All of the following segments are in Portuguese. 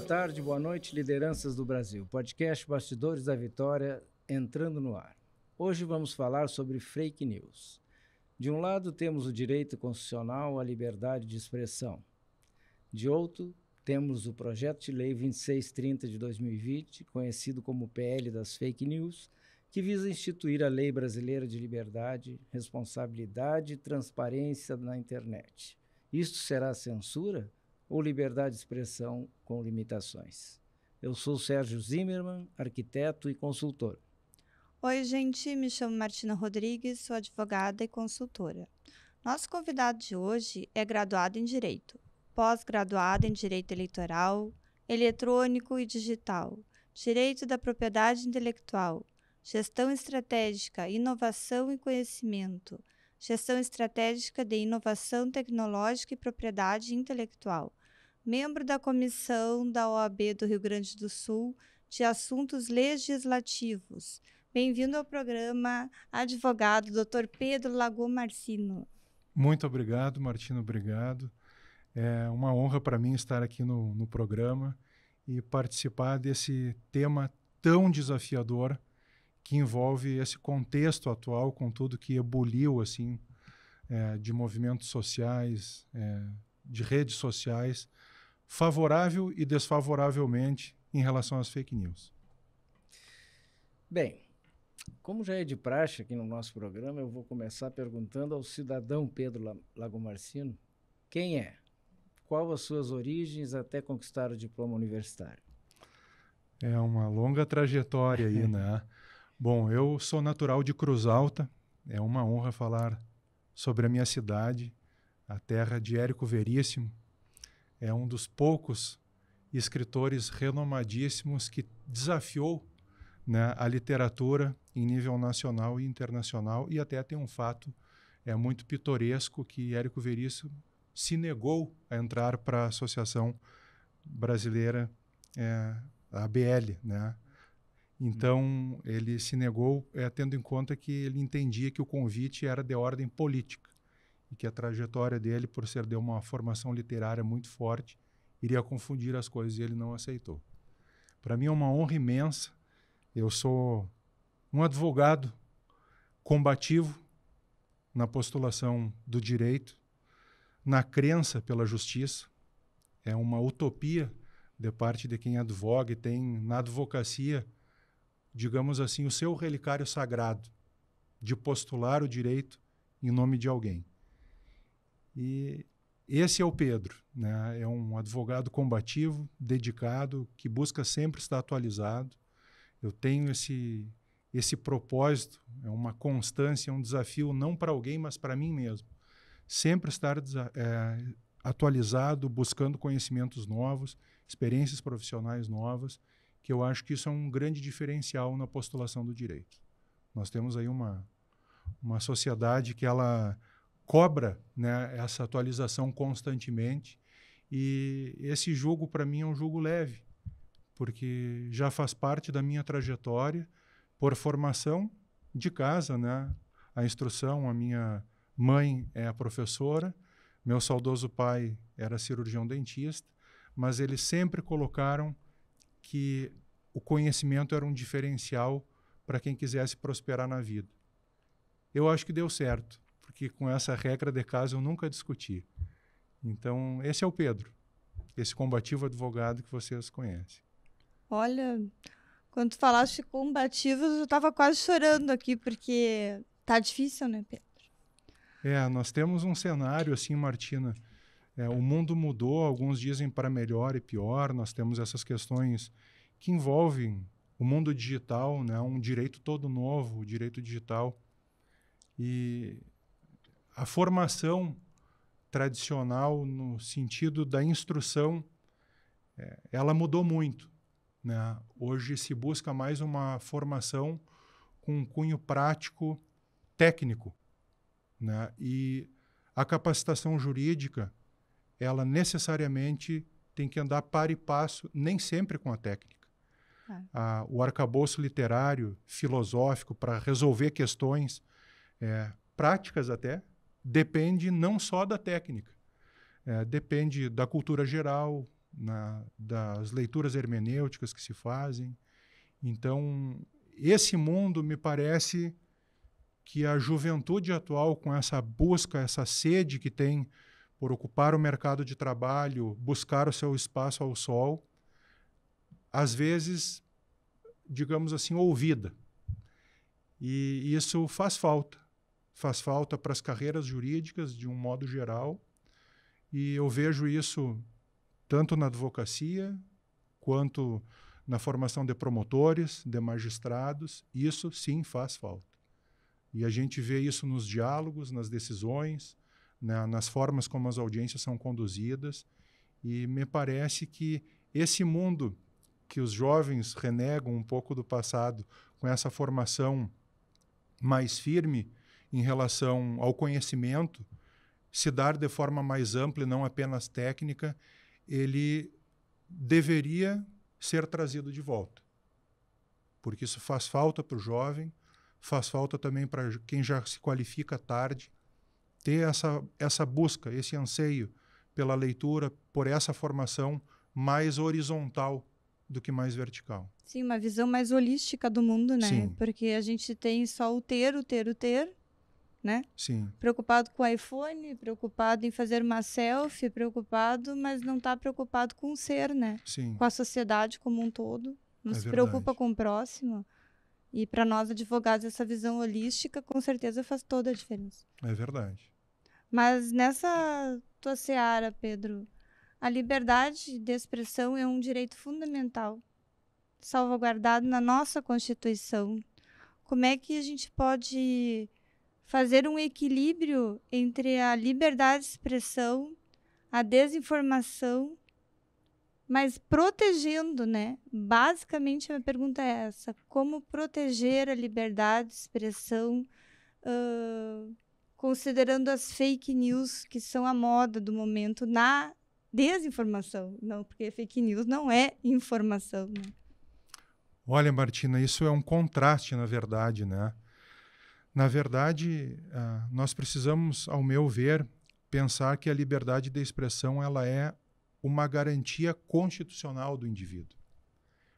tarde, boa noite, lideranças do Brasil. Podcast Bastidores da Vitória entrando no ar. Hoje vamos falar sobre fake news. De um lado, temos o direito constitucional à liberdade de expressão. De outro, temos o Projeto de Lei 2630 de 2020, conhecido como PL das Fake News, que visa instituir a Lei Brasileira de Liberdade, Responsabilidade e Transparência na Internet. Isto será censura ou liberdade de expressão com limitações? Eu sou Sérgio Zimmermann, arquiteto e consultor. Oi, gente, me chamo Martina Rodrigues, sou advogada e consultora. Nosso convidado de hoje é graduado em Direito, pós-graduado em Direito Eleitoral, Eletrônico e Digital, Direito da Propriedade Intelectual, Gestão Estratégica, Inovação e Conhecimento, Gestão Estratégica de Inovação Tecnológica e Propriedade Intelectual, membro da Comissão da OAB do Rio Grande do Sul de Assuntos Legislativos. Bem-vindo ao programa, advogado Dr. Pedro Lagomarsino. Muito obrigado, Martina, obrigado. É uma honra para mim estar aqui no programa e participar desse tema tão desafiador que envolve esse contexto atual com tudo que ebuliu assim, de movimentos sociais, de redes sociais, favorável e desfavoravelmente em relação às fake news. Bem, como já é de praxe aqui no nosso programa, eu vou começar perguntando ao cidadão Pedro Lagomarsino quem é, qual as suas origens até conquistar o diploma universitário. É uma longa trajetória aí, né? Bom, eu sou natural de Cruz Alta, é uma honra falar sobre a minha cidade, a terra de Érico Veríssimo. É um dos poucos escritores renomadíssimos que desafiou, né, a literatura em nível nacional e internacional, e até tem um fato muito pitoresco que Érico Veríssimo se negou a entrar para a Associação Brasileira, a ABL, né? Então, ele se negou tendo em conta que ele entendia que o convite era de ordem política e que a trajetória dele, por ser de uma formação literária muito forte, iria confundir as coisas e ele não aceitou. Para mim é uma honra imensa. Eu sou um advogado combativo na postulação do direito, na crença pela justiça. É uma utopia de parte de quem advoga e tem na advocacia, digamos assim, o seu relicário sagrado de postular o direito em nome de alguém. E esse é o Pedro, né? É um advogado combativo, dedicado, que busca sempre estar atualizado. Eu tenho esse propósito, é uma constância, um desafio não para alguém, mas para mim mesmo. Sempre estar atualizado, buscando conhecimentos novos, experiências profissionais novas, que eu acho que isso é um grande diferencial na postulação do direito. Nós temos aí uma sociedade que ela cobra, né, essa atualização constantemente, e esse jogo para mim é um jogo leve, porque já faz parte da minha trajetória por formação de casa, né? A instrução, a minha mãe é a professora, meu saudoso pai era cirurgião dentista, mas eles sempre colocaram que o conhecimento era um diferencial para quem quisesse prosperar na vida. Eu acho que deu certo, porque com essa regra de casa eu nunca discuti. Então, esse é o Pedro, esse combativo advogado que vocês conhecem. Olha, quando tu falaste combativo, eu estava quase chorando aqui, porque tá difícil, né, Pedro? Nós temos um cenário assim, Martina, o mundo mudou, alguns dizem para melhor e pior, nós temos essas questões que envolvem o mundo digital, né, um direito todo novo, o direito digital. E a formação tradicional no sentido da instrução, ela mudou muito, né? Hoje se busca mais uma formação com um cunho prático, técnico, né? E a capacitação jurídica, ela necessariamente tem que andar par e passo, nem sempre com a técnica. O arcabouço literário, filosófico, para resolver questões práticas até, depende não só da técnica, depende da cultura geral, das leituras hermenêuticas que se fazem. Então, esse mundo me parece que a juventude atual, com essa busca, essa sede que tem por ocupar o mercado de trabalho, buscar o seu espaço ao sol, às vezes, digamos assim, ouvida. E isso faz falta. Faz falta para as carreiras jurídicas, de um modo geral, e eu vejo isso tanto na advocacia, quanto na formação de promotores, de magistrados. Isso, sim, faz falta. E a gente vê isso nos diálogos, nas decisões, né, nas formas como as audiências são conduzidas, e me parece que esse mundo que os jovens renegam um pouco do passado, com essa formação mais firme em relação ao conhecimento, se dar de forma mais ampla e não apenas técnica, ele deveria ser trazido de volta. Porque isso faz falta para o jovem, faz falta também para quem já se qualifica tarde, ter essa busca, esse anseio pela leitura, por essa formação mais horizontal do que mais vertical. Sim, uma visão mais holística do mundo, né? Sim. Porque a gente tem só o ter, né? Sim. Preocupado com o iPhone, preocupado em fazer uma selfie, preocupado, mas não está preocupado com o ser, né? Sim. Com a sociedade como um todo. Não se preocupa com o próximo. E para nós, advogados, essa visão holística, com certeza, faz toda a diferença. É verdade. Mas nessa tua seara, Pedro, a liberdade de expressão é um direito fundamental, salvaguardado na nossa Constituição. Como é que a gente pode fazer um equilíbrio entre a liberdade de expressão, a desinformação, mas protegendo, né? Basicamente, a minha pergunta é essa: como proteger a liberdade de expressão, considerando as fake news que são a moda do momento na desinformação? Não, porque fake news não é informação, né? Olha, Martina, isso é um contraste, na verdade, né? Na verdade, nós precisamos, ao meu ver, pensar que a liberdade de expressão ela é uma garantia constitucional do indivíduo.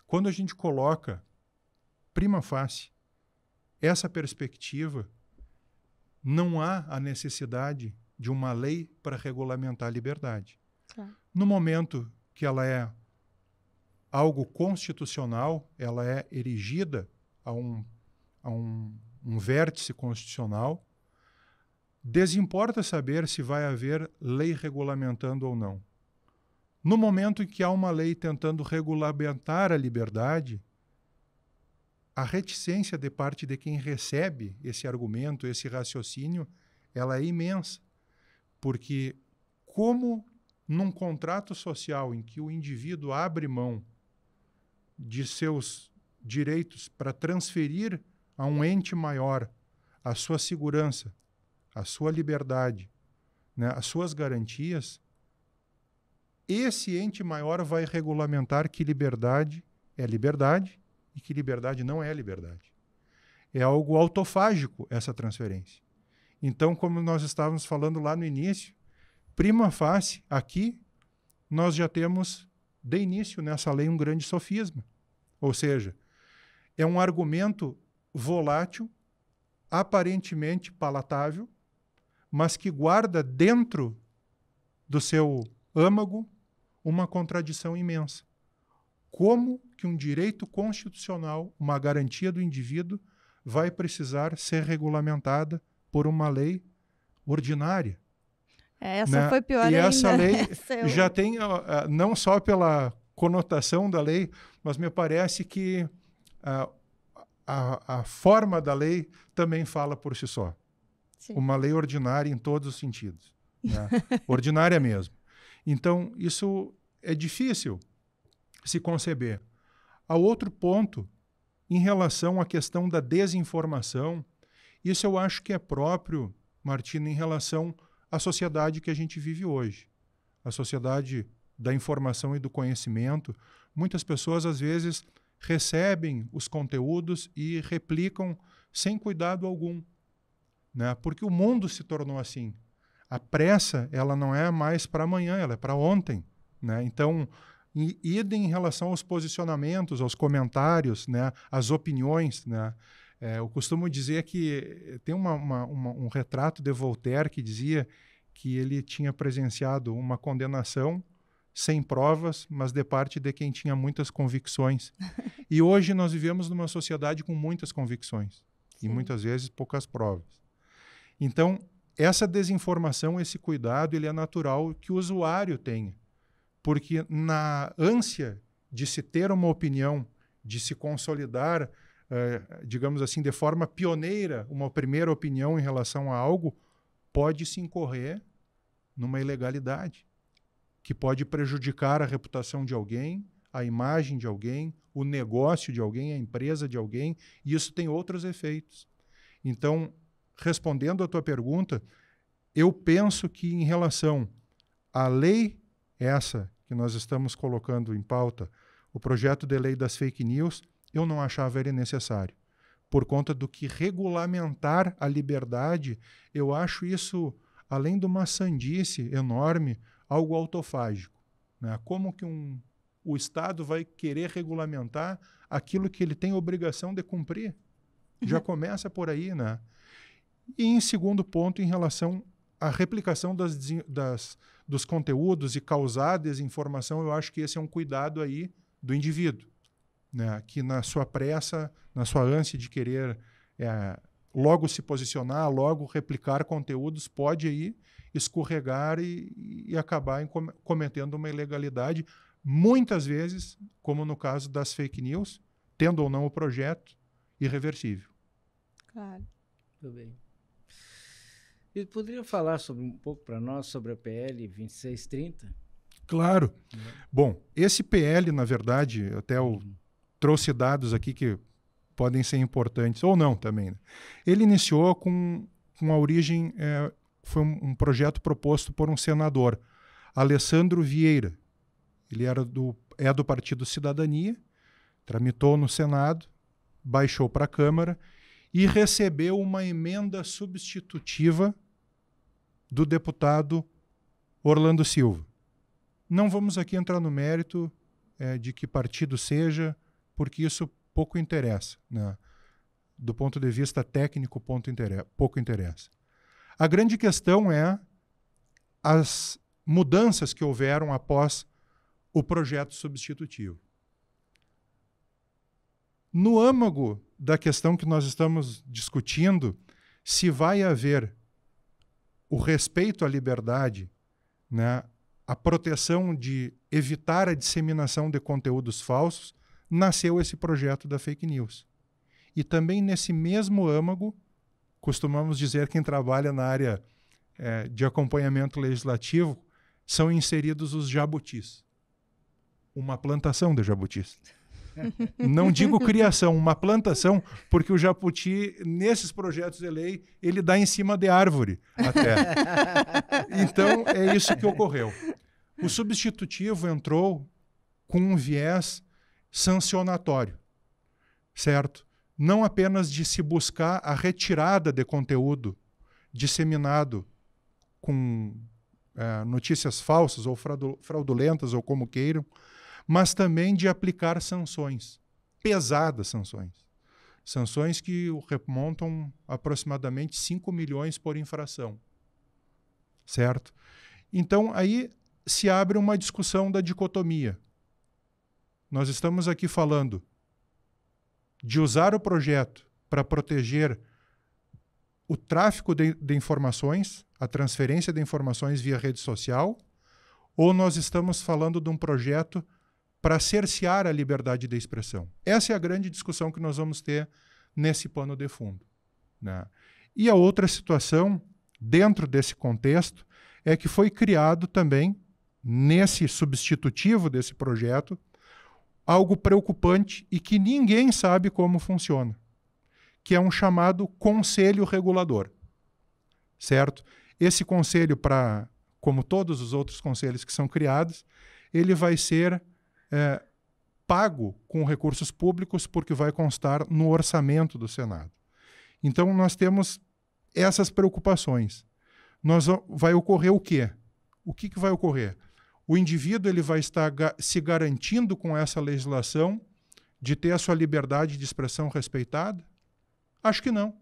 Quando a gente coloca, prima facie, essa perspectiva, não há a necessidade de uma lei para regulamentar a liberdade. Claro. No momento que ela é algo constitucional, ela é erigida a um vértice constitucional, desimporta saber se vai haver lei regulamentando ou não. No momento em que há uma lei tentando regulamentar a liberdade, a reticência de parte de quem recebe esse argumento, esse raciocínio, ela é imensa. Porque como num contrato social em que o indivíduo abre mão de seus direitos para transferir a um ente maior a sua segurança, a sua liberdade, né, as suas garantias, esse ente maior vai regulamentar que liberdade é liberdade e que liberdade não é liberdade. É algo autofágico essa transferência. Então, como nós estávamos falando lá no início, prima facie, aqui, nós já temos, de início, nessa lei, um grande sofisma. Ou seja, é um argumento volátil, aparentemente palatável, mas que guarda dentro do seu âmago uma contradição imensa. Como que um direito constitucional, uma garantia do indivíduo, vai precisar ser regulamentada por uma lei ordinária? Essa foi pior ainda. E essa lei já tem, não só pela conotação da lei, mas me parece que a forma da lei também fala por si só. Sim. Uma lei ordinária em todos os sentidos. Né? Ordinária mesmo. Então, isso é difícil se conceber. Há outro ponto, em relação à questão da desinformação, isso eu acho que é próprio, Martina, em relação à sociedade que a gente vive hoje. A sociedade da informação e do conhecimento. Muitas pessoas, às vezes, recebem os conteúdos e replicam sem cuidado algum, né? Porque o mundo se tornou assim. A pressa, ela não é mais para amanhã, ela é para ontem. né? Então, idem em relação aos posicionamentos, aos comentários, né? Às opiniões, né? Eu costumo dizer que tem um retrato de Voltaire que dizia que ele tinha presenciado uma condenação sem provas, mas de parte de quem tinha muitas convicções. E hoje nós vivemos numa sociedade com muitas convicções. Sim. E muitas vezes poucas provas. Então, essa desinformação, esse cuidado, ele é natural que o usuário tenha. Porque na ânsia de se ter uma opinião, de se consolidar, digamos assim, de forma pioneira, uma primeira opinião em relação a algo, pode-se incorrer numa ilegalidade, que pode prejudicar a reputação de alguém, a imagem de alguém, o negócio de alguém, a empresa de alguém, e isso tem outros efeitos. Então, respondendo à tua pergunta, eu penso que em relação à lei essa que nós estamos colocando em pauta, o projeto de lei das fake news, eu não achava ele necessário. Por conta do que regulamentar a liberdade, eu acho isso, além de uma sandice enorme, algo autofágico, né? Como que o Estado vai querer regulamentar aquilo que ele tem obrigação de cumprir? Já começa por aí, né? E em segundo ponto, em relação à replicação dos conteúdos e causar desinformação, eu acho que esse é um cuidado aí do indivíduo, né? Que na sua pressa, na sua ânsia de querer logo se posicionar, logo replicar conteúdos, pode aí escorregar e acabar cometendo uma ilegalidade, muitas vezes, como no caso das fake news, tendo ou não o projeto, irreversível. Claro. Muito bem. E poderia falar um pouco para nós sobre a PL 2630? Claro. Bom, esse PL, na verdade, até eu trouxe dados aqui que podem ser importantes, ou não também, né? Ele iniciou com a origem, foi um projeto proposto por um senador, Alessandro Vieira. Ele é do Partido Cidadania, tramitou no Senado, baixou para a Câmara e recebeu uma emenda substitutiva do deputado Orlando Silva. Não vamos aqui entrar no mérito de que partido seja, porque isso pouco interessa, né? Do ponto de vista técnico, pouco interessa. A grande questão é as mudanças que houveram após o projeto substitutivo. No âmago da questão que nós estamos discutindo, se vai haver o respeito à liberdade, né, a proteção de evitar a disseminação de conteúdos falsos, nasceu esse projeto da fake news. E também nesse mesmo âmago, costumamos dizer quem trabalha na área de acompanhamento legislativo, são inseridos os jabutis. Uma plantação de jabutis. Não digo criação, uma plantação, porque o jabuti, nesses projetos de lei, ele dá em cima de árvore até. Então, é isso que ocorreu. O substitutivo entrou com um viés sancionatório, certo? Não apenas de se buscar a retirada de conteúdo disseminado com notícias falsas ou fraudulentas, ou como queiram, mas também de aplicar sanções, pesadas sanções. Sanções que remontam aproximadamente 5 milhões por infração, certo? Então, aí se abre uma discussão da dicotomia. Nós estamos aqui falando de usar o projeto para proteger o tráfico de informações, a transferência de informações via rede social, ou nós estamos falando de um projeto para cercear a liberdade de expressão? Essa é a grande discussão que nós vamos ter nesse pano de fundo, né? E a outra situação, dentro desse contexto, é que foi criado também, nesse substitutivo desse projeto, algo preocupante e que ninguém sabe como funciona, que é um chamado conselho regulador, certo? Esse conselho, como todos os outros conselhos que são criados, ele vai ser pago com recursos públicos, porque vai constar no orçamento do Senado. Então, nós temos essas preocupações. Vai ocorrer o quê? O que vai ocorrer? O indivíduo ele vai estar se garantindo com essa legislação de ter a sua liberdade de expressão respeitada? Acho que não,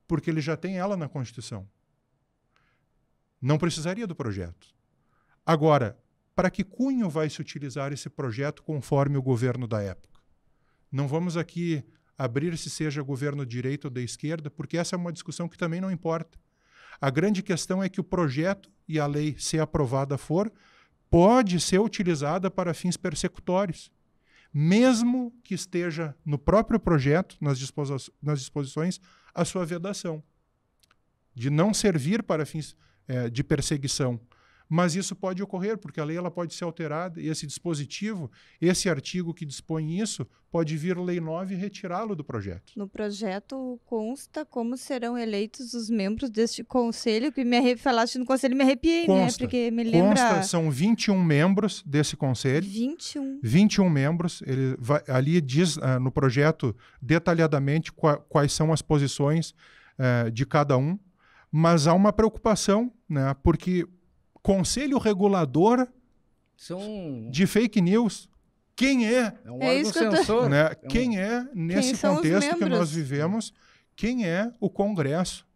porque ele já tem ela na Constituição. Não precisaria do projeto. Agora, para que cunho vai se utilizar esse projeto conforme o governo da época? Não vamos aqui abrir se seja governo de direita ou da esquerda, porque essa é uma discussão que também não importa. A grande questão é que o projeto e a lei, se aprovada for, pode ser utilizada para fins persecutórios, mesmo que esteja no próprio projeto, nas disposições, a sua vedação, de não servir para fins de perseguição. Mas isso pode ocorrer, porque a lei ela pode ser alterada, e esse dispositivo, esse artigo que dispõe isso, pode vir lei nova e retirá-lo do projeto. No projeto consta como serão eleitos os membros deste conselho, que falaste no conselho, me arrepiei, Consta, né? Porque me lembra... são 21 membros desse conselho. 21 membros. Ali diz no projeto detalhadamente quais são as posições de cada um, mas há uma preocupação, né? Porque Conselho Regulador de Fake News, quem é? É um órgão censor. Né? Quem é, nesse contexto que nós vivemos, quem é o Congresso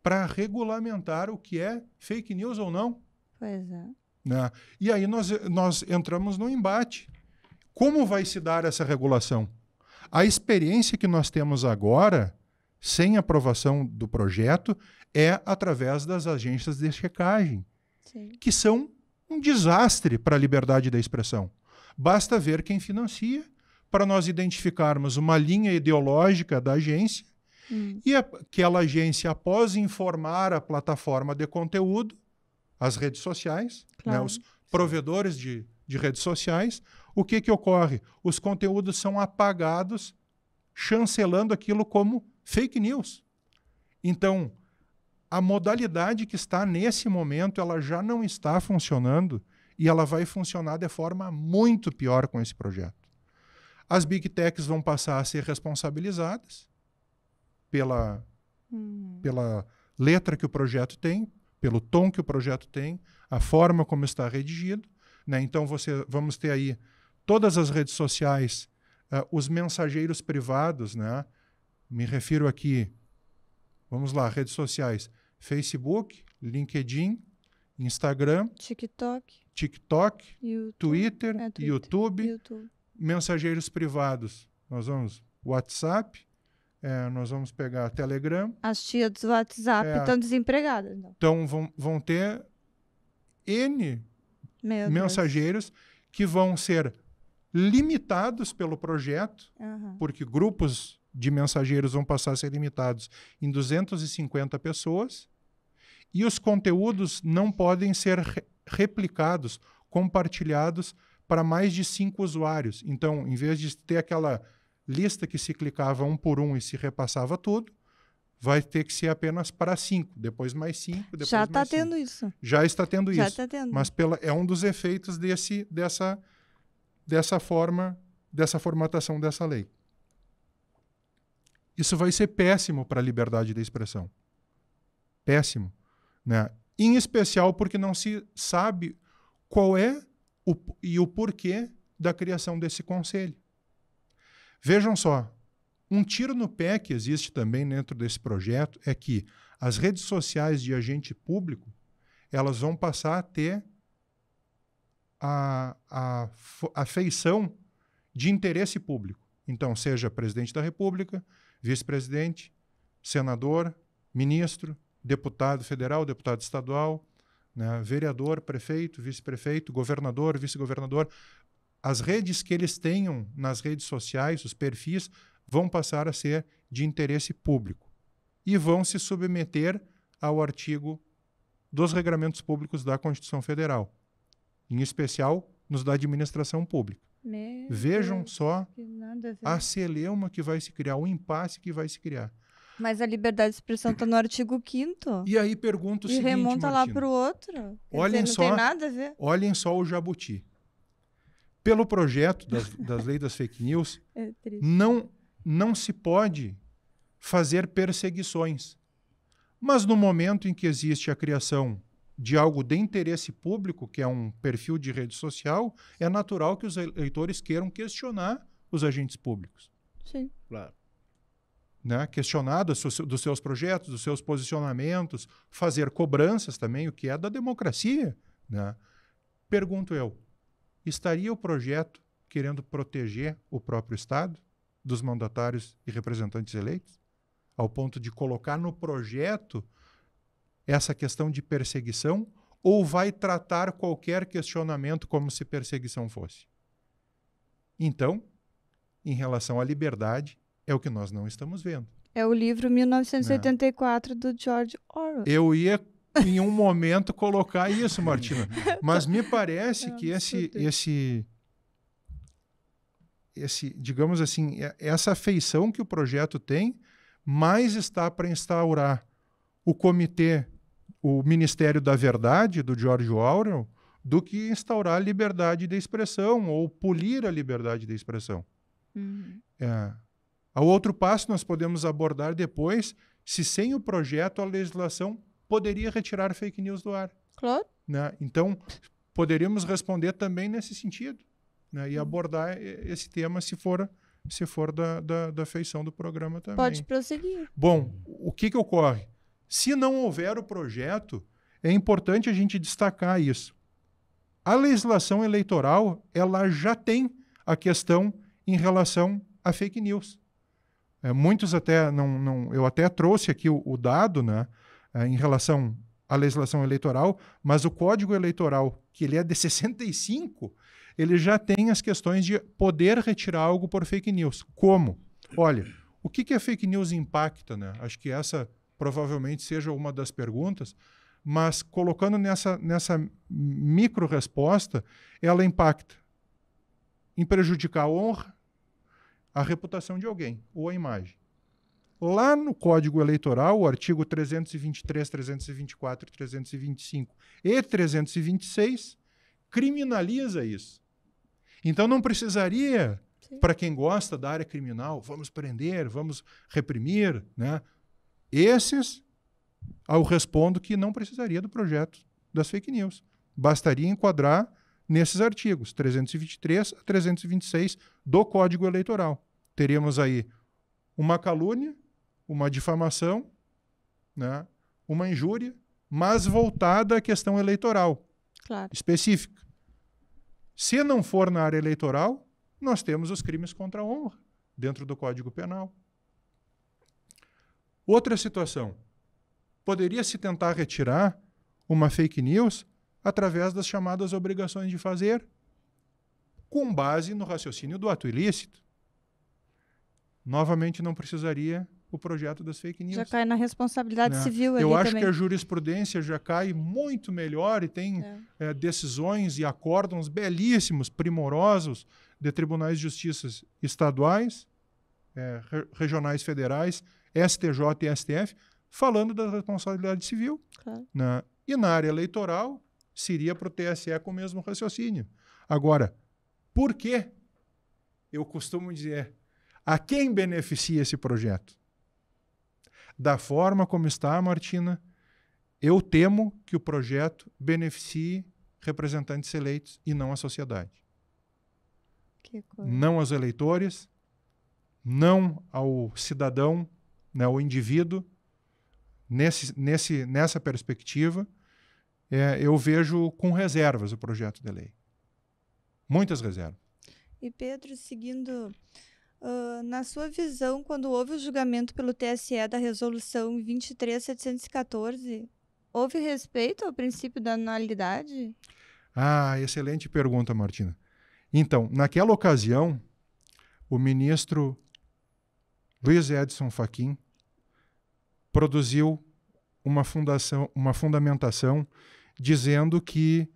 para regulamentar o que é fake news ou não? Pois é. Né? E aí nós entramos no embate. Como vai se dar essa regulação? A experiência que nós temos agora, sem aprovação do projeto, é através das agências de checagem. Sim. Que são um desastre para a liberdade da expressão. Basta ver quem financia para nós identificarmos uma linha ideológica da agência e aquela agência, após informar a plataforma de conteúdo, as redes sociais, claro, né, os provedores de redes sociais, o que ocorre? Os conteúdos são apagados, chancelando aquilo como fake news. Então, a modalidade que está nesse momento, ela já não está funcionando e ela vai funcionar de forma muito pior com esse projeto. As Big Techs vão passar a ser responsabilizadas pela letra que o projeto tem, pelo tom que o projeto tem, a forma como está redigido. Né? Então, vamos ter aí todas as redes sociais, os mensageiros privados, né? Me refiro aqui, vamos lá, redes sociais, Facebook, LinkedIn, Instagram, TikTok, YouTube, Twitter, YouTube, mensageiros privados. Nós vamos WhatsApp, nós vamos pegar Telegram. As tias do WhatsApp estão desempregadas. Não. Então vão ter N mensageiros que vão ser limitados pelo projeto, porque grupos de mensageiros vão passar a ser limitados em 250 pessoas, e os conteúdos não podem ser replicados, compartilhados para mais de 5 usuários. Então, em vez de ter aquela lista que se clicava um por um e se repassava tudo, vai ter que ser apenas para 5, depois mais 5, depois já mais 5. Já está tendo isso. Já está tendo já isso. Está tendo. Mas é um dos efeitos dessa formatação dessa lei. Isso vai ser péssimo para a liberdade da expressão. Péssimo. Né? Em especial porque não se sabe qual é o porquê da criação desse conselho. Vejam só, um tiro no pé que existe também dentro desse projeto é que as redes sociais de agente público, elas vão passar a ter a feição de interesse público. Então, seja presidente da República, vice-presidente, senador, ministro, deputado federal, deputado estadual, né, vereador, prefeito, vice-prefeito, governador, vice-governador. As redes que eles tenham nas redes sociais, os perfis, vão passar a ser de interesse público e vão se submeter ao artigo dos regramentos públicos da Constituição Federal, em especial nos da administração pública. Vejam só a celeuma que vai se criar, o impasse que vai se criar. Mas a liberdade de expressão está no artigo 5º. E aí pergunto o seguinte, Martina. E remonta lá para o outro. Não tem nada a ver. Olhem só o jabuti. Pelo projeto das leis das fake news, não se pode fazer perseguições. Mas no momento em que existe a criação de algo de interesse público, que é um perfil de rede social, é natural que os eleitores queiram questionar os agentes públicos. Sim. Claro. Né? Questionar dos seus projetos, dos seus posicionamentos, fazer cobranças também, o que é da democracia. Né? Pergunto eu, estaria o projeto querendo proteger o próprio Estado dos mandatários e representantes eleitos? Ao ponto de colocar no projeto essa questão de perseguição, ou vai tratar qualquer questionamento como se perseguição fosse? Então, em relação à liberdade, é o que nós não estamos vendo. É o livro 1984 do George Orwell. Eu ia, em um momento, colocar isso, Martina, mas me parece que digamos assim, essa afeição que o projeto tem, mais está para instaurar o comitê, o Ministério da Verdade, do George Orwell, do que instaurar a liberdade de expressão ou polir a liberdade de expressão. Ao outro passo, nós podemos abordar depois se, sem o projeto, a legislação poderia retirar fake news do ar. Claro. Né? Então, poderíamos responder também nesse sentido, né? E abordar esse tema se for da feição do programa também. Pode prosseguir. Bom, o que ocorre? Se não houver o projeto, é importante a gente destacar isso. A legislação eleitoral, ela já tem a questão em relação a fake news. Muitos até eu até trouxe aqui o dado, né, em relação à legislação eleitoral, mas o Código Eleitoral, que ele é de 65, ele já tem as questões de poder retirar algo por fake news. Como? Olha, o que a fake news impacta, né? Acho que essa provavelmente seja uma das perguntas, mas colocando nessa micro-resposta, ela impacta em prejudicar a honra, a reputação de alguém ou a imagem. Lá no Código Eleitoral, o artigo 323, 324, 325 e 326 criminaliza isso. Então não precisaria, para quem gosta da área criminal, vamos prender, vamos reprimir, né? Esses, eu respondo que não precisaria do projeto das fake news. Bastaria enquadrar nesses artigos, 323 a 326 do Código Eleitoral. Teríamos aí uma calúnia, uma difamação, né, uma injúria, mas voltada à questão eleitoral, claro, específica. Se não for na área eleitoral, nós temos os crimes contra a honra dentro do Código Penal. Outra situação, poderia-se tentar retirar uma fake news através das chamadas obrigações de fazer, com base no raciocínio do ato ilícito. Novamente, não precisaria o projeto das fake news. Já cai na responsabilidade civil ali também. Eu acho também. que a jurisprudência já cai muito melhor e tem decisões e acórdãos belíssimos, primorosos, de tribunais de justiça estaduais, regionais, federais, STJ e STF, falando da responsabilidade civil. Claro. Né? E na área eleitoral, seria para o TSE com o mesmo raciocínio. Agora, por que, eu costumo dizer, a quem beneficia esse projeto? Da forma como está, Martina, eu temo que o projeto beneficie representantes eleitos e não a sociedade. Que coisa. Não aos eleitores, não ao cidadão, né, ao indivíduo. Nessa perspectiva, eu vejo com reservas o projeto de lei. Muitas reservas. E Pedro, seguindo, na sua visão, quando houve o julgamento pelo TSE da resolução 23.714, houve respeito ao princípio da anualidade? Excelente pergunta, Martina. Então, naquela ocasião, o ministro Luiz Edson Fachin produziu uma fundamentação dizendo que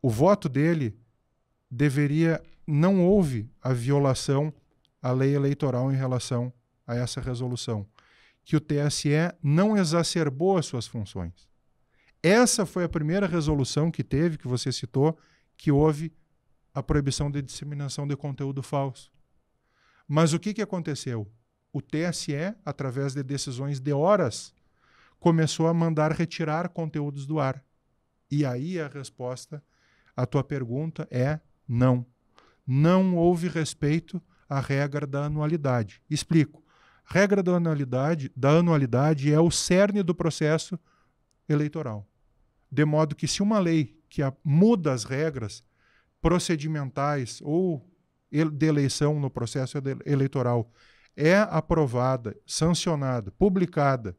o voto dele não houve a violação à lei eleitoral em relação a essa resolução, que o TSE não exacerbou as suas funções. Essa foi a primeira resolução que você citou, que houve a proibição de disseminação de conteúdo falso. Mas o que aconteceu? O TSE, através de decisões de horas, começou a mandar retirar conteúdos do ar. E aí a resposta à tua pergunta é não. Não houve respeito à regra da anualidade. Explico. A regra da anualidade é o cerne do processo eleitoral. De modo que se uma lei que muda as regras procedimentais ou de eleição no processo eleitoral é aprovada, sancionada, publicada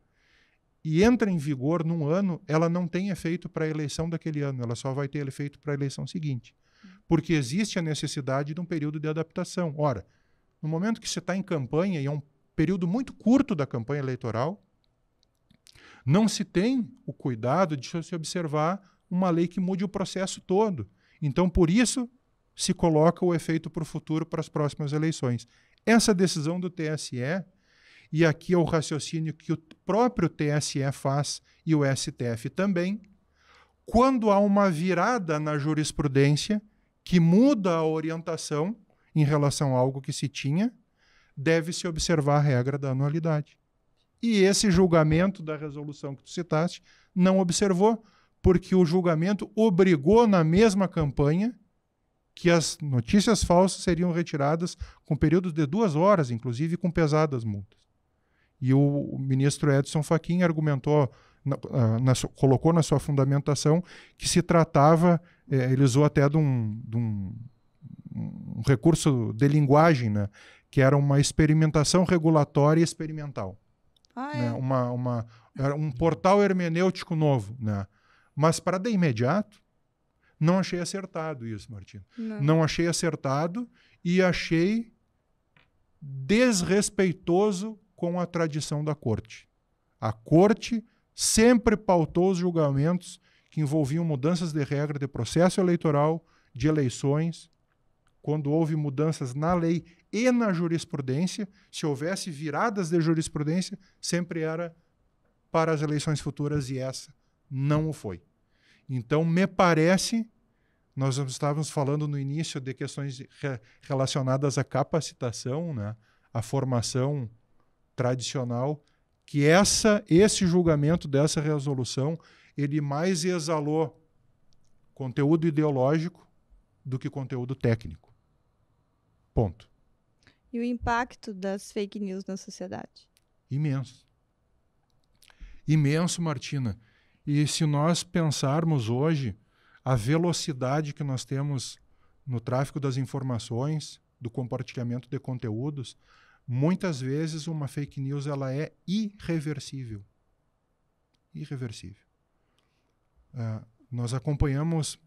e entra em vigor num ano, ela não tem efeito para a eleição daquele ano, ela só vai ter efeito para a eleição seguinte. Porque existe a necessidade de um período de adaptação. Ora, no momento que você está em campanha, e é um período muito curto da campanha eleitoral, não se tem o cuidado de se observar uma lei que mude o processo todo. Então, por isso, se coloca o efeito para o futuro, para as próximas eleições. Essa decisão do TSE, e aqui é o raciocínio que o próprio TSE faz e o STF também, quando há uma virada na jurisprudência que muda a orientação em relação a algo que se tinha, deve-se observar a regra da anualidade. E esse julgamento da resolução que tu citaste não observou, porque o julgamento obrigou na mesma campanha que as notícias falsas seriam retiradas com períodos de 2 horas, inclusive com pesadas multas. E o ministro Edson Fachin argumentou, colocou na sua fundamentação que se tratava, ele usou até de um recurso de linguagem, né, que era uma experimentação regulatória experimental. Né, era um portal hermenêutico novo. Né? Mas para de imediato, não achei acertado isso, Martina. Não achei acertado e achei desrespeitoso com a tradição da Corte. A Corte sempre pautou os julgamentos que envolviam mudanças de regra de processo eleitoral, de eleições. Quando houve mudanças na lei e na jurisprudência, se houvesse viradas de jurisprudência, sempre era para as eleições futuras e essa não o foi. Então, me parece, nós estávamos falando no início de questões relacionadas à capacitação, né, à formação tradicional, que esse julgamento dessa resolução, ele mais exalou conteúdo ideológico do que conteúdo técnico. Ponto. E o impacto das fake news na sociedade? Imenso. Imenso, Martina. E se nós pensarmos hoje a velocidade que nós temos no tráfico das informações, do compartilhamento de conteúdos, muitas vezes uma fake news ela é irreversível. Irreversível. Nós acompanhamos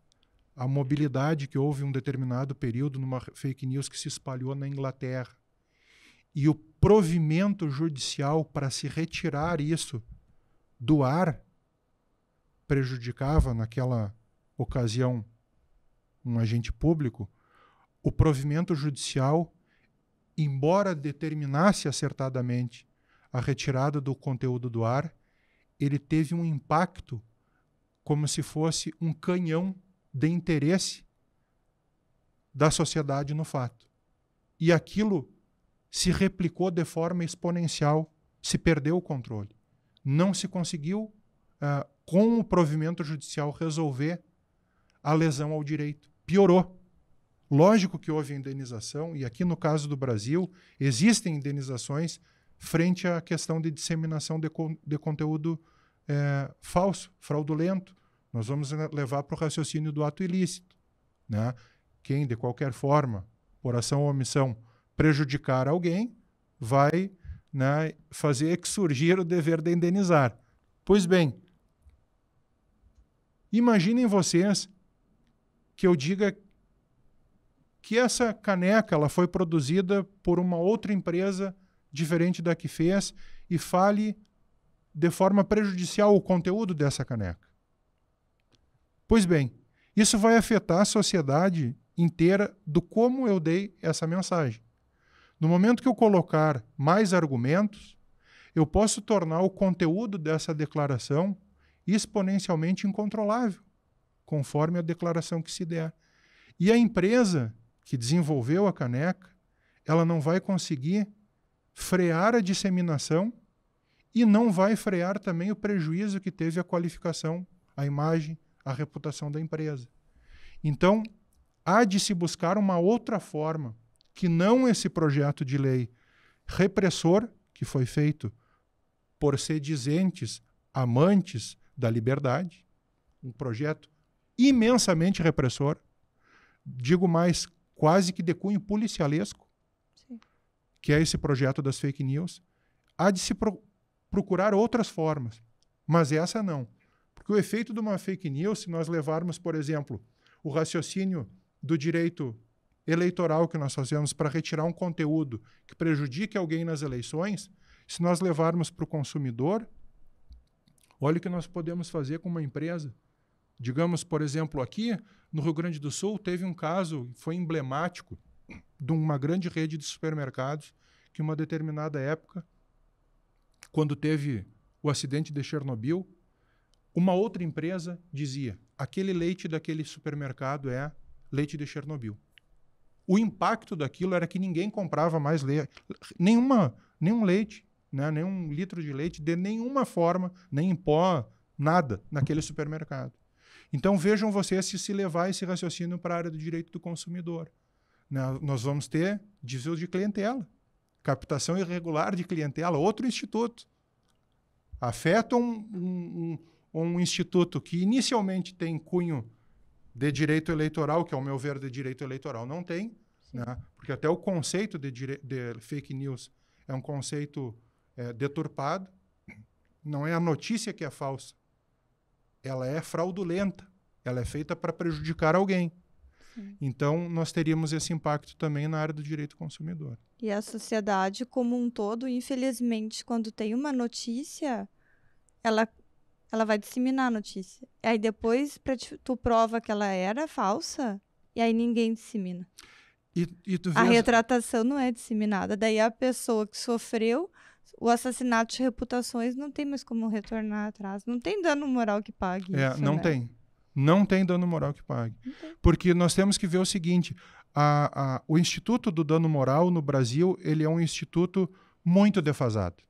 a mobilidade que houve em um determinado período numa fake news que se espalhou na Inglaterra. E o provimento judicial para se retirar isso do ar prejudicava, naquela ocasião, um agente público. O provimento judicial, embora determinasse acertadamente a retirada do conteúdo do ar, ele teve um impacto como se fosse um canhão de interesse da sociedade no fato. E aquilo se replicou de forma exponencial, se perdeu o controle. Não se conseguiu, com o provimento judicial, resolver a lesão ao direito. Piorou. Lógico que houve indenização, e aqui no caso do Brasil, existem indenizações frente à questão de disseminação de conteúdo falso, fraudulento. Nós vamos levar para o raciocínio do ato ilícito. Né? Quem, de qualquer forma, por ação ou omissão, prejudicar alguém, vai, né, fazer surgir o dever de indenizar. Pois bem, imaginem vocês que eu diga que essa caneca ela foi produzida por uma outra empresa diferente da que fez e fale de forma prejudicial o conteúdo dessa caneca. Pois bem, isso vai afetar a sociedade inteira do como eu dei essa mensagem. No momento que eu colocar mais argumentos, eu posso tornar o conteúdo dessa declaração exponencialmente incontrolável, conforme a declaração que se der. E a empresa que desenvolveu a caneca, ela não vai conseguir frear a disseminação e não vai frear também o prejuízo que teve a qualificação, a imagem, a reputação da empresa. Então, há de se buscar uma outra forma, que não esse projeto de lei repressor, que foi feito por sedizentes, amantes da liberdade, um projeto imensamente repressor, digo mais, quase que de cunho policialesco, Sim. que é esse projeto das fake news. Há de se procurar outras formas, mas essa não. Porque o efeito de uma fake news, se nós levarmos, por exemplo, o raciocínio do direito eleitoral que nós fazemos para retirar um conteúdo que prejudique alguém nas eleições, se nós levarmos para o consumidor, olha o que nós podemos fazer com uma empresa. Digamos, por exemplo, aqui no Rio Grande do Sul, teve um caso, foi emblemático, de uma grande rede de supermercados, que em uma determinada época, quando teve o acidente de Chernobyl, uma outra empresa dizia: aquele leite daquele supermercado é leite de Chernobyl. O impacto daquilo era que ninguém comprava mais nenhum leite, né, nenhum litro de leite, de nenhuma forma, nem em pó, nada, naquele supermercado. Então vejam vocês se levar esse raciocínio para a área do direito do consumidor. Né, nós vamos ter desvio de clientela, captação irregular de clientela, outro instituto. Afeta um instituto que inicialmente tem cunho de direito eleitoral, que ao meu ver de direito eleitoral não tem, né? Porque até o conceito de fake news é um conceito deturpado. Não é a notícia que é falsa, ela é fraudulenta, ela é feita para prejudicar alguém. Sim. Então, nós teríamos esse impacto também na área do direito consumidor. E a sociedade como um todo, infelizmente, quando tem uma notícia, ela vai disseminar a notícia. Aí depois tu prova que ela era falsa, e aí ninguém dissemina. E tu A vês... retratação não é disseminada. Daí a pessoa que sofreu o assassinato de reputações não tem mais como retornar atrás. Não tem dano moral que pague isso, não né? tem. Não tem dano moral que pague. Porque nós temos que ver o seguinte, o Instituto do Dano Moral no Brasil, ele é um instituto muito defasado.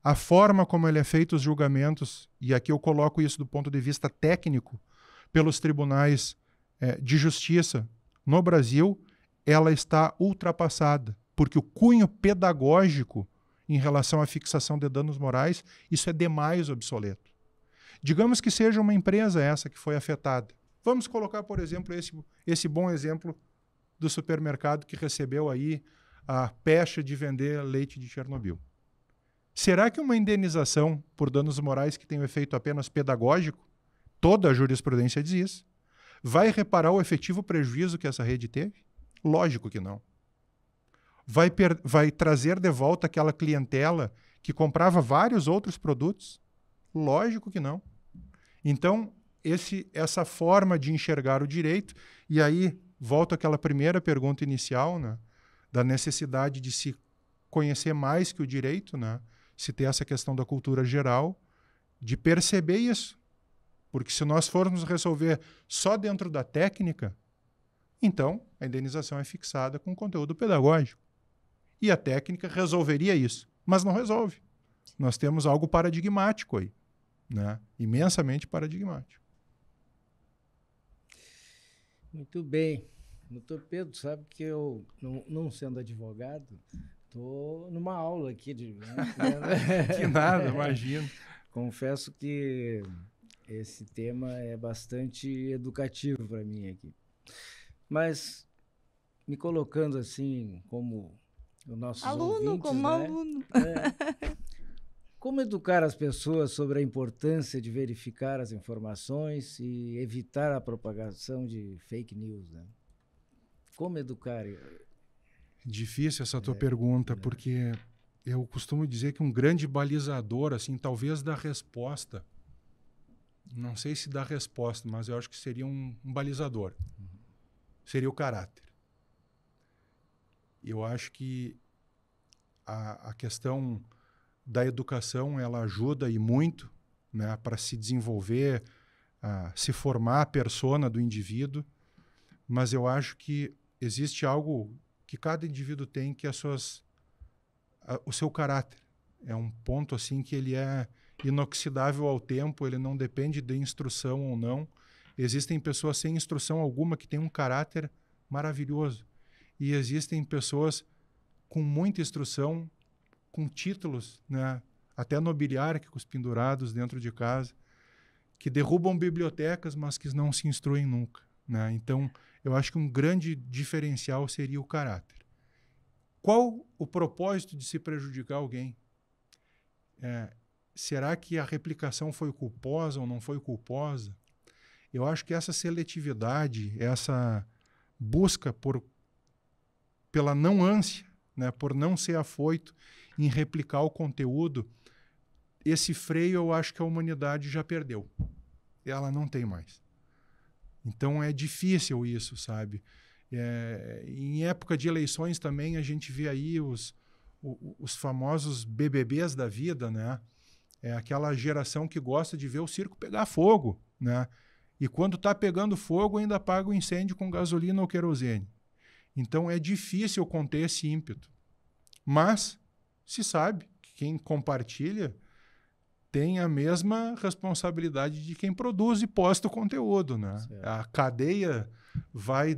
A forma como ele é feito os julgamentos, e aqui eu coloco isso do ponto de vista técnico, pelos tribunais de justiça no Brasil, ela está ultrapassada, porque o cunho pedagógico em relação à fixação de danos morais, isso é demais obsoleto. Digamos que seja uma empresa essa que foi afetada. Vamos colocar, por exemplo, esse bom exemplo do supermercado que recebeu aí a pecha de vender leite de Chernobyl. Será que uma indenização por danos morais que tem um efeito apenas pedagógico, toda a jurisprudência diz isso, vai reparar o efetivo prejuízo que essa rede teve? Lógico que não. Vai trazer de volta aquela clientela que comprava vários outros produtos? Lógico que não. Então, essa forma de enxergar o direito, e aí volto àquela primeira pergunta inicial, né, da necessidade de se conhecer mais que o direito, né, se ter essa questão da cultura geral, de perceber isso. Porque se nós formos resolver só dentro da técnica, então a indenização é fixada com conteúdo pedagógico. E a técnica resolveria isso, mas não resolve. Nós temos algo paradigmático aí, né? Imensamente paradigmático. Muito bem. Doutor Pedro, sabe que eu, não sendo advogado, estou numa aula aqui. Que nada, imagino. Confesso que esse tema é bastante educativo para mim aqui. Mas, me colocando assim como os nossos aluno, ouvintes, como né? aluno. Como educar as pessoas sobre a importância de verificar as informações e evitar a propagação de fake news, né? Como educar? Difícil essa tua pergunta, porque eu costumo dizer que um grande balizador, assim, talvez da resposta, não sei se da resposta, mas eu acho que seria um balizador. Seria o caráter. Eu acho que a questão da educação, ela ajuda e muito, né, para se desenvolver, se formar a persona do indivíduo, mas eu acho que existe algo que cada indivíduo tem, que é o seu caráter. é um ponto assim que ele é inoxidável ao tempo, ele não depende de instrução ou não. Existem pessoas sem instrução alguma que têm um caráter maravilhoso. E existem pessoas com muita instrução, com títulos, né, até nobiliárquicos pendurados dentro de casa, que derrubam bibliotecas, mas que não se instruem nunca, né? Então, eu acho que um grande diferencial seria o caráter. Qual o propósito de se prejudicar alguém? Será que a replicação foi culposa ou não foi culposa? Eu acho que essa seletividade, essa busca pela não ânsia, né, por não ser afoito em replicar o conteúdo, esse freio eu acho que a humanidade já perdeu. Ela não tem mais. Então é difícil isso, sabe? Em época de eleições também a gente vê aí os famosos BBBs da vida, né? É aquela geração que gosta de ver o circo pegar fogo, né? E quando está pegando fogo ainda apaga o incêndio com gasolina ou querosene. Então é difícil conter esse ímpeto. Mas se sabe que quem compartilha tem a mesma responsabilidade de quem produz e posta o conteúdo, né? A cadeia vai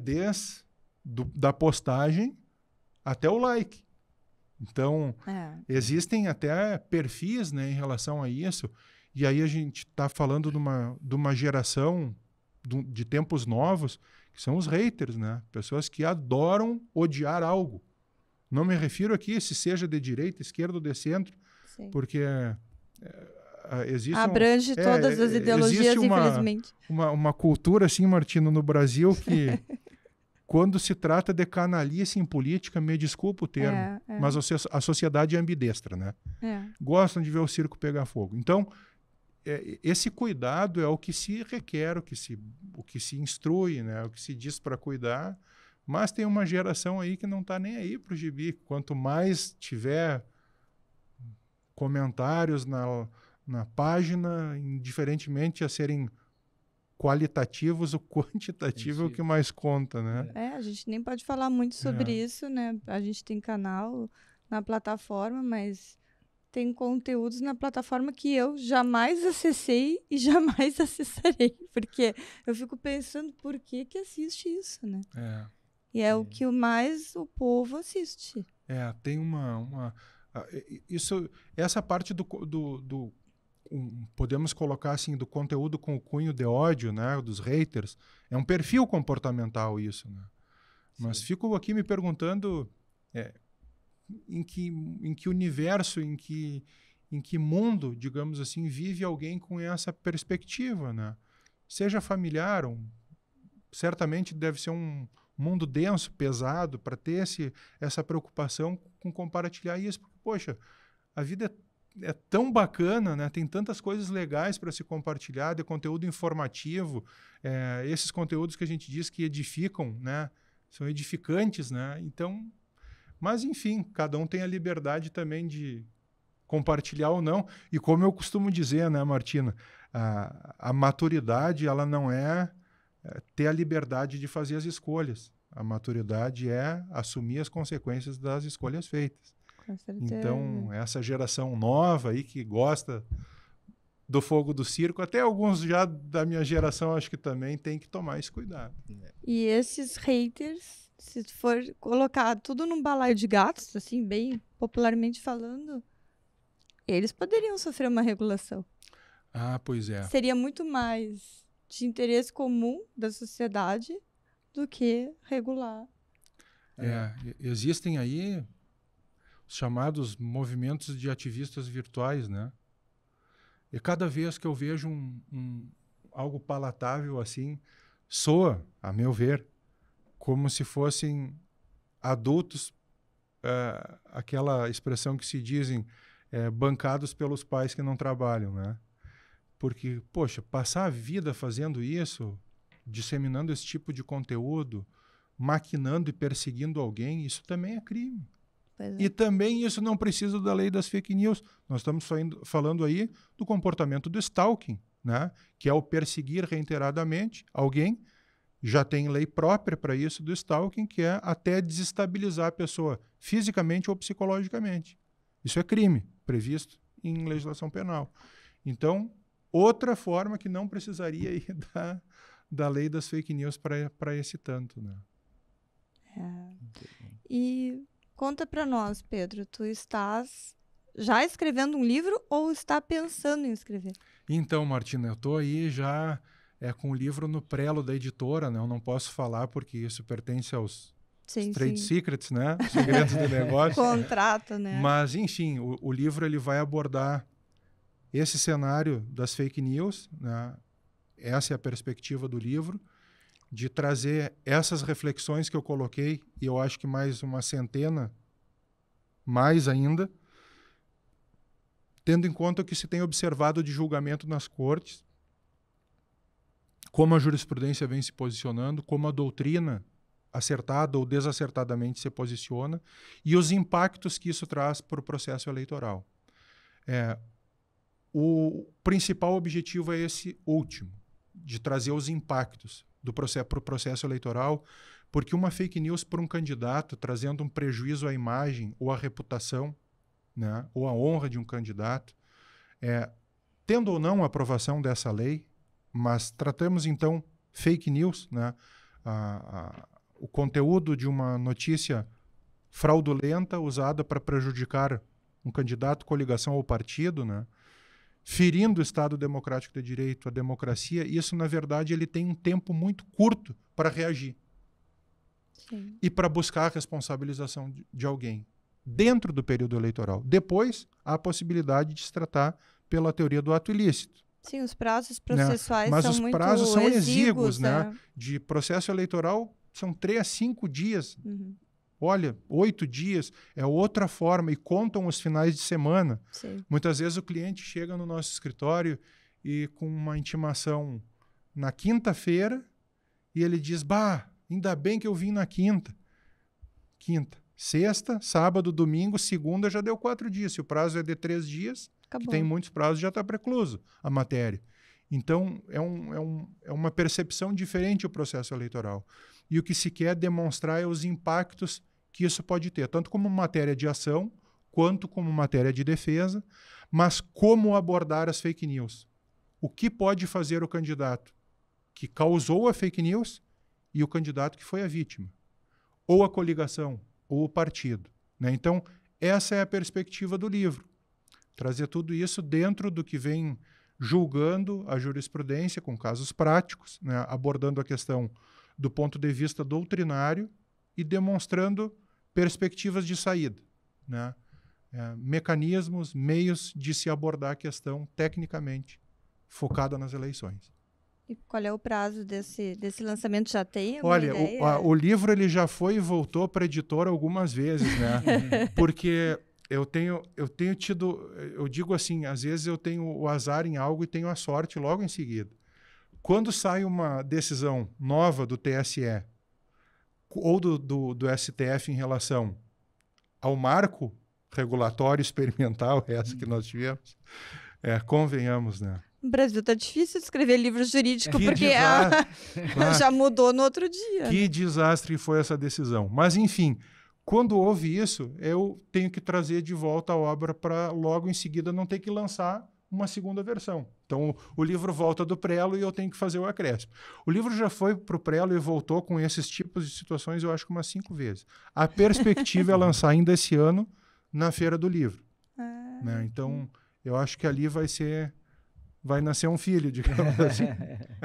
da postagem até o like. Então, existem até perfis, né, em relação a isso. E aí a gente está falando de uma geração de tempos novos, que são os haters, né? Pessoas que adoram odiar algo. Não me refiro aqui se seja de direita, esquerda ou de centro, sim, porque abrange todas as ideologias, infelizmente. Uma cultura, assim, Martina, no Brasil que quando se trata de canalice em política, me desculpa o termo, mas a sociedade é ambidestra, né? Gostam de ver o circo pegar fogo. Então, esse cuidado é o que se requer, o que se instrui, né? O que se diz para cuidar, mas tem uma geração aí que não está nem aí para o gibi. Quanto mais tiver comentários na página, indiferentemente a serem qualitativos, o quantitativo é o que mais conta, né? A gente nem pode falar muito sobre isso, né? A gente tem canal na plataforma, mas tem conteúdos na plataforma que eu jamais acessei e jamais acessarei, porque eu fico pensando por que assiste isso, né? E é o que mais o povo assiste. Tem essa parte podemos colocar assim, do conteúdo com o cunho de ódio, né, dos haters, é um perfil comportamental isso, né? Mas fico aqui me perguntando em que universo, em que mundo, digamos assim, vive alguém com essa perspectiva, né? Seja familiar, certamente deve ser um mundo denso, pesado, para ter essa preocupação com compartilhar isso, porque, poxa, a vida é tão bacana, né? Tem tantas coisas legais para se compartilhar, de conteúdo informativo, esses conteúdos que a gente diz que edificam, né? São edificantes, né? Então, mas enfim, cada um tem a liberdade também de compartilhar ou não. E como eu costumo dizer, né, Martina, a maturidade, ela não é ter a liberdade de fazer as escolhas. A maturidade é assumir as consequências das escolhas feitas. Então, essa geração nova aí que gosta do fogo do circo, até alguns já da minha geração acho que também tem que tomar esse cuidado. E esses haters, se for colocar tudo num balaio de gatos, assim, bem popularmente falando, eles poderiam sofrer uma regulação. Pois é. Seria muito mais de interesse comum da sociedade do que regular. Existem aí os chamados movimentos de ativistas virtuais, né? E cada vez que eu vejo algo palatável assim, soa, a meu ver, como se fossem adultos, aquela expressão que se dizem, bancados pelos pais que não trabalham, né? Porque, poxa, passar a vida fazendo isso, disseminando esse tipo de conteúdo, maquinando e perseguindo alguém, isso também é crime. E também isso não precisa da lei das fake news. Nós estamos falando aí do comportamento do stalking, né? Que é o perseguir reiteradamente alguém. Já tem lei própria para isso do stalking, que é até desestabilizar a pessoa fisicamente ou psicologicamente. Isso é crime. previsto em legislação penal. Então, outra forma que não precisaria ir da lei das fake news para esse tanto, né? E conta para nós, Pedro, tu estás já escrevendo um livro ou está pensando em escrever? Então, Martina, eu estou aí já com o livro no prelo da editora, né? Eu não posso falar porque isso pertence aos trade secrets, né? Os segredos do negócio. Contrato, né? Mas, enfim, o livro ele vai abordar esse cenário das fake news, né? Essa é a perspectiva do livro, de trazer essas reflexões que eu coloquei, e eu acho que mais uma centena, mais ainda, tendo em conta o que se tem observado de julgamento nas cortes, como a jurisprudência vem se posicionando, como a doutrina, acertada ou desacertadamente, se posiciona, e os impactos que isso traz para o processo eleitoral. O principal objetivo é esse último, de trazer os impactos para o processo eleitoral, porque uma fake news para um candidato, trazendo um prejuízo à imagem ou à reputação, né, ou à honra de um candidato, tendo ou não a aprovação dessa lei, mas tratamos então fake news, né, o conteúdo de uma notícia fraudulenta usada para prejudicar um candidato, coligação ou partido, né, ferindo o Estado Democrático de Direito, a democracia, isso, na verdade, ele tem um tempo muito curto para reagir. Sim. E para buscar a responsabilização de alguém dentro do período eleitoral. Depois, há a possibilidade de se tratar pela teoria do ato ilícito. Sim, os prazos processuais Mas são os muito prazos são exíguos, né? De processo eleitoral são 3 a 5 dias. Uhum. Olha, 8 dias é outra forma, e contam os finais de semana. Sim. Muitas vezes o cliente chega no nosso escritório e com uma intimação na quinta-feira e ele diz, ainda bem que eu vim na quinta. Sexta, sábado, domingo, segunda já deu 4 dias. Se o prazo é de 3 dias, Acabou. que tem muitos prazos, já está precluso a matéria. Então, é uma percepção diferente o processo eleitoral. E o que se quer demonstrar é os impactos que isso pode ter, tanto como matéria de ação, quanto como matéria de defesa, mas como abordar as fake news. O que pode fazer o candidato que causou a fake news e o candidato que foi a vítima, ou a coligação, ou o partido, né? Então, essa é a perspectiva do livro. Trazer tudo isso dentro do que vem julgando a jurisprudência com casos práticos, né? Abordando a questão do ponto de vista doutrinário e demonstrando perspectivas de saída, né? Mecanismos, meios de se abordar a questão tecnicamente focada nas eleições. E qual é o prazo desse lançamento? Já tem alguma Olha, ideia? o livro ele já foi e voltou para a editora algumas vezes, né? Porque eu tenho tido, eu digo assim, às vezes eu tenho o azar em algo e tenho a sorte logo em seguida. Quando sai uma decisão nova do TSE ou do STF em relação ao marco regulatório experimental, essa que nós tivemos, convenhamos, né? No Brasil tá difícil de escrever livro jurídico, porque já mudou no outro dia. Que desastre foi essa decisão. Mas, enfim, quando houve isso, eu tenho que trazer de volta a obra para logo em seguida não ter que lançar uma segunda versão. Então, o livro volta do prelo e eu tenho que fazer o acréscimo. O livro já foi para o prelo e voltou com esses tipos de situações, eu acho que umas 5 vezes. A perspectiva é lançar ainda esse ano na Feira do Livro. Né? Então, eu acho que ali vai nascer um filho, digamos assim.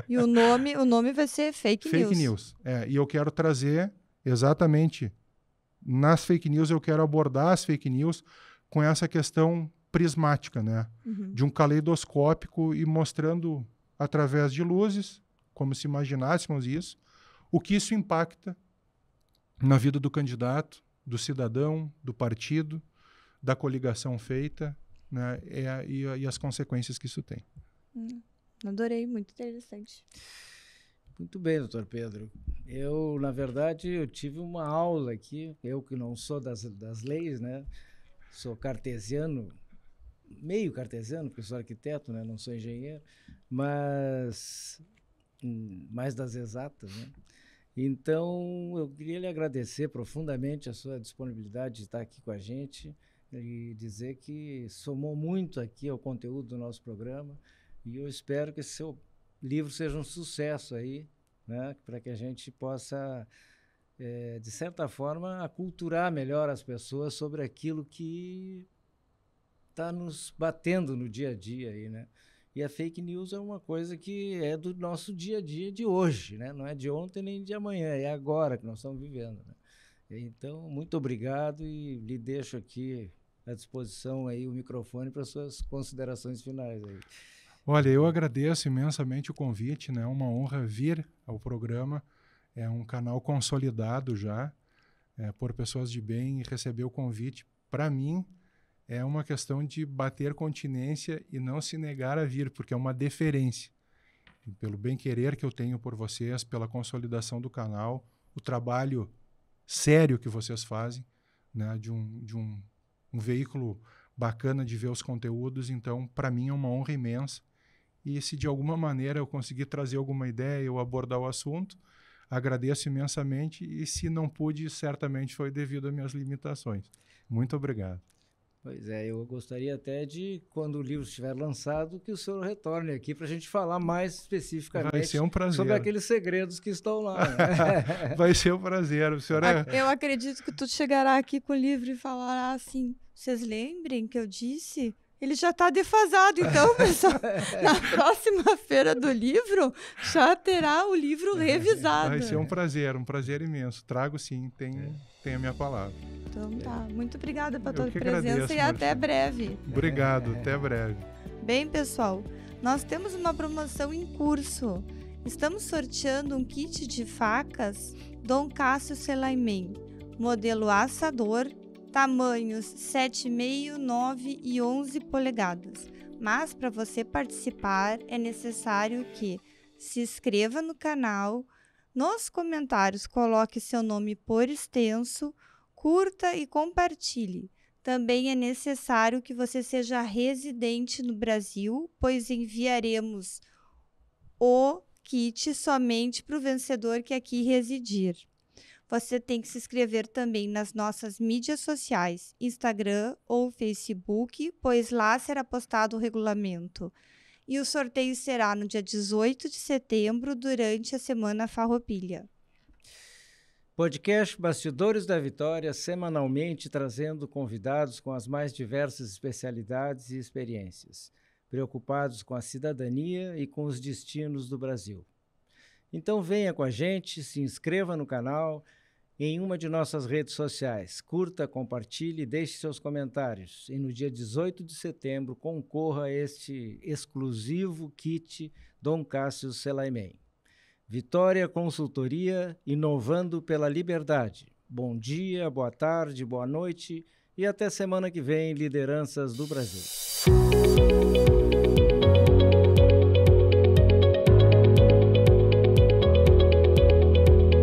E o nome vai ser Fake News. Fake News. E eu quero trazer exatamente nas fake news, eu quero abordar as fake news com essa questão prismática, né? Uhum. De um caleidoscópico e mostrando através de luzes, como se imaginássemos isso, o que isso impacta na vida do candidato, do cidadão, do partido, da coligação feita, né? E as consequências que isso tem. Adorei, muito interessante. Muito bem, doutor Pedro. Eu, na verdade, eu tive uma aula aqui, eu que não sou das leis, né? Sou cartesiano, meio cartesiano, porque sou arquiteto, né? Não sou engenheiro, mas mais das exatas, né? Então, eu queria lhe agradecer profundamente a sua disponibilidade de estar aqui com a gente. e dizer que somou muito aqui ao conteúdo do nosso programa, e eu espero que esse seu livro seja um sucesso aí, né, para que a gente possa, de certa forma, aculturar melhor as pessoas sobre aquilo que está nos batendo no dia a dia aí, né? E a fake news é uma coisa que é do nosso dia a dia de hoje, né? Não é de ontem nem de amanhã, é agora que nós estamos vivendo, né? Então, muito obrigado e lhe deixo aqui à disposição aí o microfone para suas considerações finais aí. Olha, eu agradeço imensamente o convite, né? É uma honra vir ao programa. É um canal consolidado já por pessoas de bem, e receber o convite, para mim, é uma questão de bater continência e não se negar a vir, porque é uma deferência. E pelo bem-querer que eu tenho por vocês, pela consolidação do canal, o trabalho sério que vocês fazem, né, de um veículo bacana de ver os conteúdos. Então, para mim, é uma honra imensa. E se de alguma maneira eu conseguir trazer alguma ideia ou abordar o assunto, agradeço imensamente, e se não pude, certamente foi devido às minhas limitações. Muito obrigado. Pois é, eu gostaria até de, quando o livro estiver lançado, que o senhor retorne aqui para a gente falar mais especificamente. Vai ser um prazer. Sobre aqueles segredos que estão lá. Né? Vai ser um prazer. O senhor Eu acredito que tu chegará aqui com o livro e falará assim, vocês lembrem que eu disse? Ele já está defasado, então, pessoal, na próxima feira do livro, já terá o livro revisado. Vai ser um prazer imenso. Trago sim, tem a minha palavra. Então tá, muito obrigada pela tua presença agradeço, e até breve. Obrigado, até breve. Bem, pessoal, nós temos uma promoção em curso. Estamos sorteando um kit de facas Dom Cássio Selaimen, modelo assador, tamanhos 7,5, 9 e 11 polegadas. Mas para você participar é necessário que se inscreva no canal, nos comentários coloque seu nome por extenso, curta e compartilhe. Também é necessário que você seja residente no Brasil, pois enviaremos o kit somente para o vencedor que aqui residir. Você tem que se inscrever também nas nossas mídias sociais, Instagram ou Facebook, pois lá será postado o regulamento. E o sorteio será no dia 18 de setembro, durante a Semana Farroupilha. Podcast Bastidores da Vitória, semanalmente trazendo convidados com as mais diversas especialidades e experiências, preocupados com a cidadania e com os destinos do Brasil. Então venha com a gente, se inscreva no canal, em uma de nossas redes sociais, curta, compartilhe e deixe seus comentários. E no dia 18 de setembro concorra a este exclusivo kit Dom Cássio Selaimen. Vitória Consultoria, inovando pela liberdade. Bom dia, boa tarde, boa noite e até semana que vem, Lideranças do Brasil.